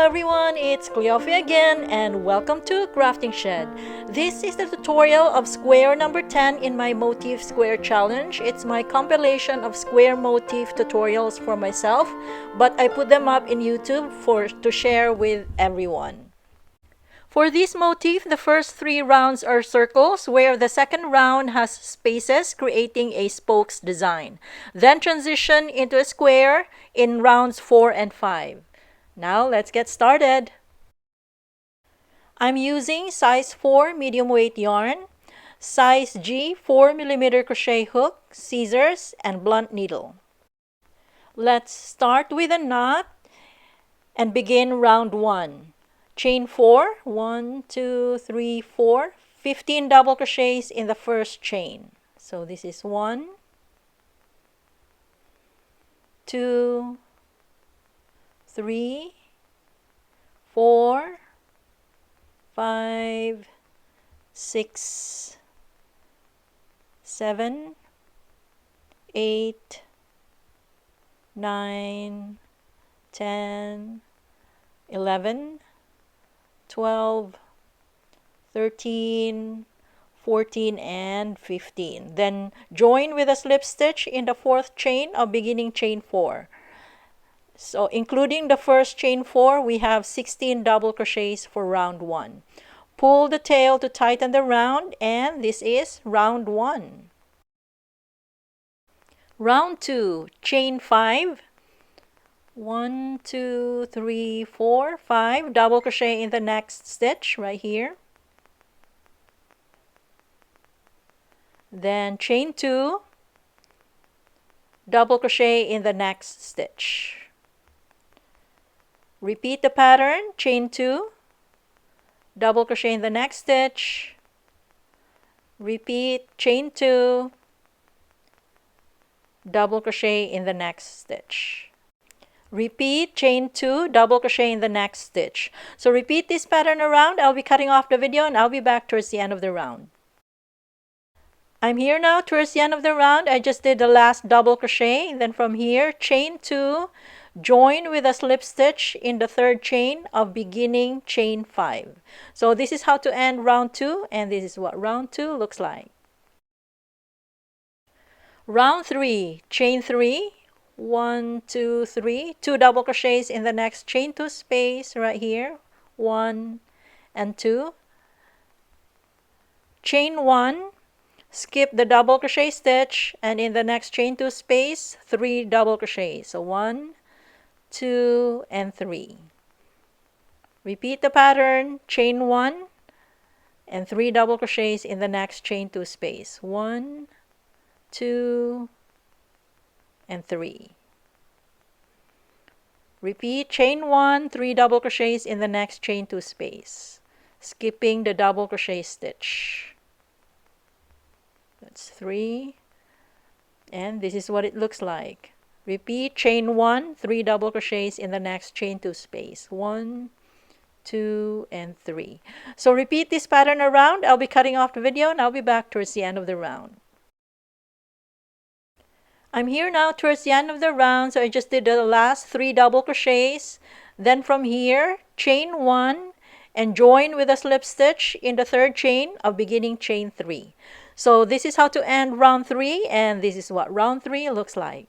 everyone, it's Cleophia again and welcome to Crafting Shed. This is the tutorial of square number 10 in my motif square challenge. It's my compilation of square motif tutorials for myself, but I put them up in YouTube to share with everyone. For this motif, the first 3 rounds are circles, where the second round has spaces, creating a spokes design. Then transition into a square in rounds 4 and 5. Now let's get started. I'm using size 4 medium weight yarn, size G 4mm crochet hook, scissors, and blunt needle. Let's start with a knot and begin round 1. Chain 4, 1, 2, 3, 4, 15 double crochets in the first chain. So this is 1, 2, 3, 4, 5, 6, 7, 8, 9, 10, 11, 12, 13, 14, and 15. Then join with a slip stitch in the 4th chain of beginning chain 4. So including the first chain 4, we have 16 double crochets for round 1. Pull the tail to tighten the round, and this is round 1. Round 2, chain 5. 1, 2, 3, 4, 5 double crochet in the next stitch right here. Then chain 2, double crochet in the next stitch. Repeat the pattern, chain 2, double crochet in the next stitch, repeat, chain 2, double crochet in the next stitch. Repeat, chain 2, double crochet in the next stitch. So repeat this pattern around. I'll be cutting off the video and I'll be back towards the end of the round. I'm here now towards the end of the round. I just did the last double crochet. Then from here, chain 2, join with a slip stitch in the 3rd chain of beginning chain 5. So this is how to end round 2, and this is what round 2 looks like. Round 3, chain 3, 1, 2, 3, 2 double crochets in the next chain 2 space right here, 1 and 2. Chain 1, skip the double crochet stitch, and in the next chain 2 space, 3 double crochets. So 1, 2, and 3. Repeat the pattern, chain 1 and 3 double crochets in the next chain 2 space. 1, 2, and 3. Repeat, chain 1, 3 double crochets in the next chain 2 space, skipping the double crochet stitch. That's 3, and this is what it looks like. Repeat, chain 1, 3 double crochets in the next chain 2 space. 1, 2, and 3. So repeat this pattern around. I'll be cutting off the video and I'll be back towards the end of the round. I'm here now towards the end of the round, so I just did the last 3 double crochets. Then from here, chain 1 and join with a slip stitch in the 3rd chain of beginning chain 3. So this is how to end round 3, and this is what round 3 looks like.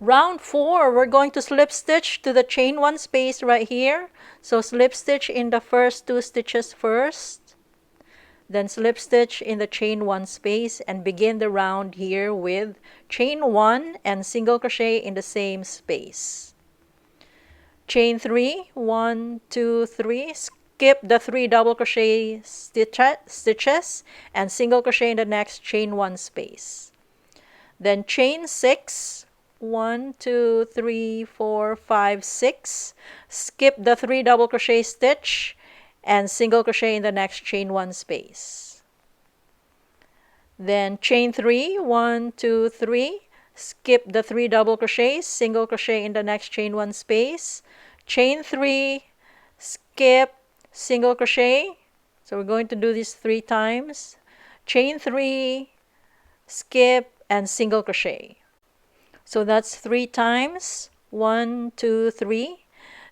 Round 4, we're going to slip stitch to the chain 1 space right here. So slip stitch in the first 2 stitches first, then slip stitch in the chain 1 space, and begin the round here with chain 1 and single crochet in the same space. Chain 3, 1, 2, 3, skip the 3 double crochet stitches and single crochet in the next chain 1 space. Then chain 6, 1, 2, 3, 4, 5, 6, skip the 3 double crochet stitch and single crochet in the next chain 1 space. Then chain 3, 1, 2, 3, skip the 3 double crochets, single crochet in the next chain 1 space, chain 3, skip, single crochet. So we're going to do this 3 times. Chain 3, skip, and single crochet. So that's 3 times. 1, 2, 3.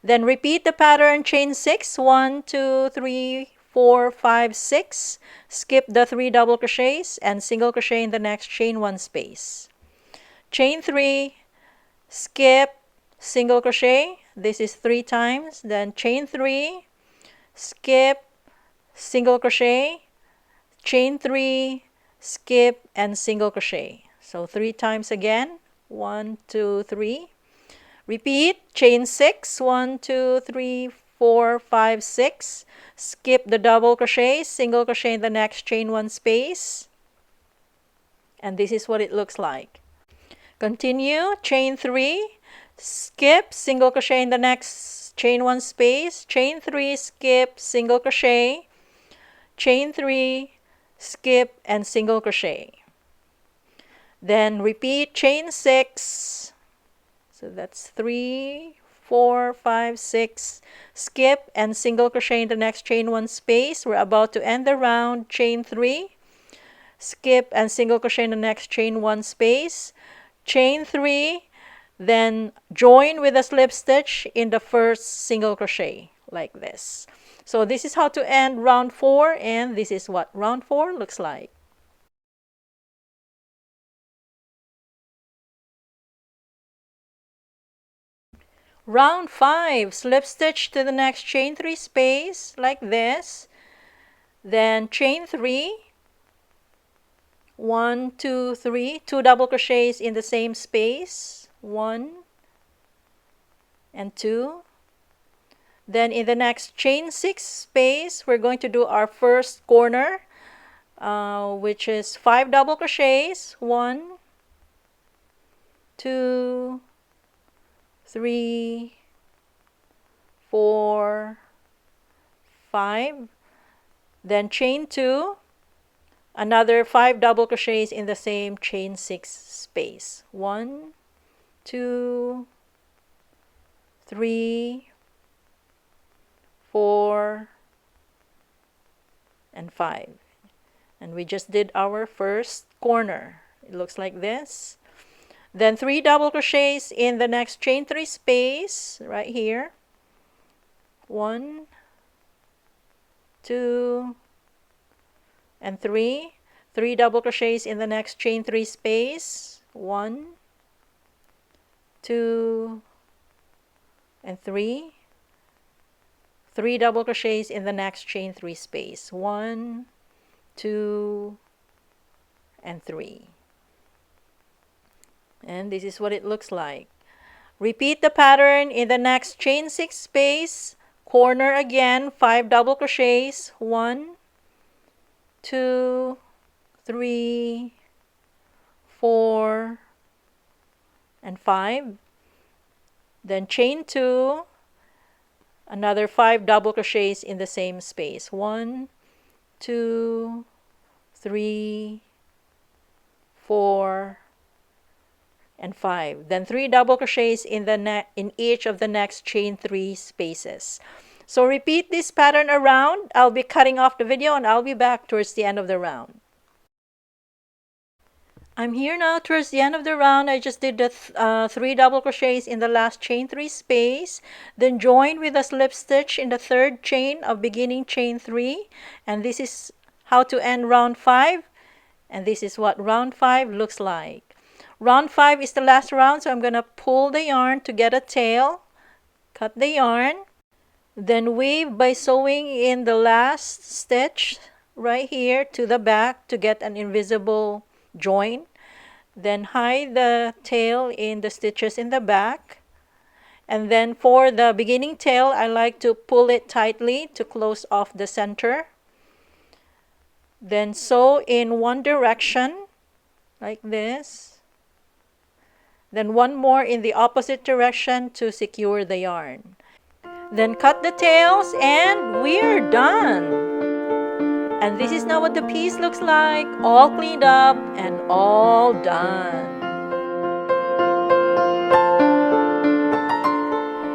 Then repeat the pattern, chain 6, 1, 2, 3, 4, 5, 6. Skip the 3 double crochets and single crochet in the next chain 1 space. Chain 3, skip, single crochet. This is 3 times. Then chain 3, skip, single crochet, chain 3, skip, and single crochet. So 3 times again. 1, 2, 3. Repeat, chain 6, 1, 2, 3, 4, 5, 6. Skip the double crochet, single crochet in the next chain 1 space. And this is what it looks like. Continue, chain 3, skip, single crochet in the next chain 1 space, chain 3, skip, single crochet, chain 3, skip, and single crochet. Then repeat, chain 6. So that's 3, 4, 5, 6. Skip and single crochet in the next chain 1 space. We're about to end the round. Chain 3. Skip and single crochet in the next chain 1 space. Chain 3. Then join with a slip stitch in the first single crochet like this. So this is how to end round 4, and this is what round 4 looks like. Round 5, slip stitch to the next chain 3 space like this. Then chain 3, 1, 2, 3, 2 double crochets in the same space, 1 and 2. Then in the next chain 6 space, we're going to do our first corner, which is 5 double crochets, 1, 2, 3, 4, 5. Then chain 2, another 5 double crochets in the same chain 6 space. 1, 2, 3, 4, and 5. And we just did our first corner. It looks like this. Then 3 double crochets in the next chain 3 space right here. 1, 2, and 3. 3 double crochets in the next chain 3 space. 1, 2, and 3. 3 double crochets in the next chain 3 space. 1, 2, and 3. And this is what it looks like. Repeat the pattern in the next chain 6 space, corner again, 5 double crochets, 1, 2, 3, 4, and 5. Then chain 2, another 5 double crochets in the same space, 1, 2, 3, 4, and 5. Then 3 double crochets in each of the next chain 3 spaces. So repeat this pattern around. I'll be cutting off the video and I'll be back towards the end of the round. I'm here now towards the end of the round. I just did the 3 double crochets in the last chain 3 space, then join with a slip stitch in the third chain of beginning chain 3, and this is how to end round 5, and this is what round 5 looks like. Round 5 is the last round, so I'm going to pull the yarn to get a tail, cut the yarn, then weave by sewing in the last stitch right here to the back to get an invisible join. Then hide the tail in the stitches in the back. And then for the beginning tail, I like to pull it tightly to close off the center. Then sew in one direction like this. Then one more in the opposite direction to secure the yarn. Then cut the tails and we're done. And this is now what the piece looks like, all cleaned up and all done.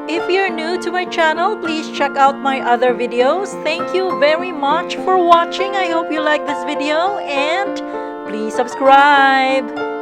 If you're new to my channel, please check out my other videos. Thank you very much for watching. I hope you like this video and please subscribe.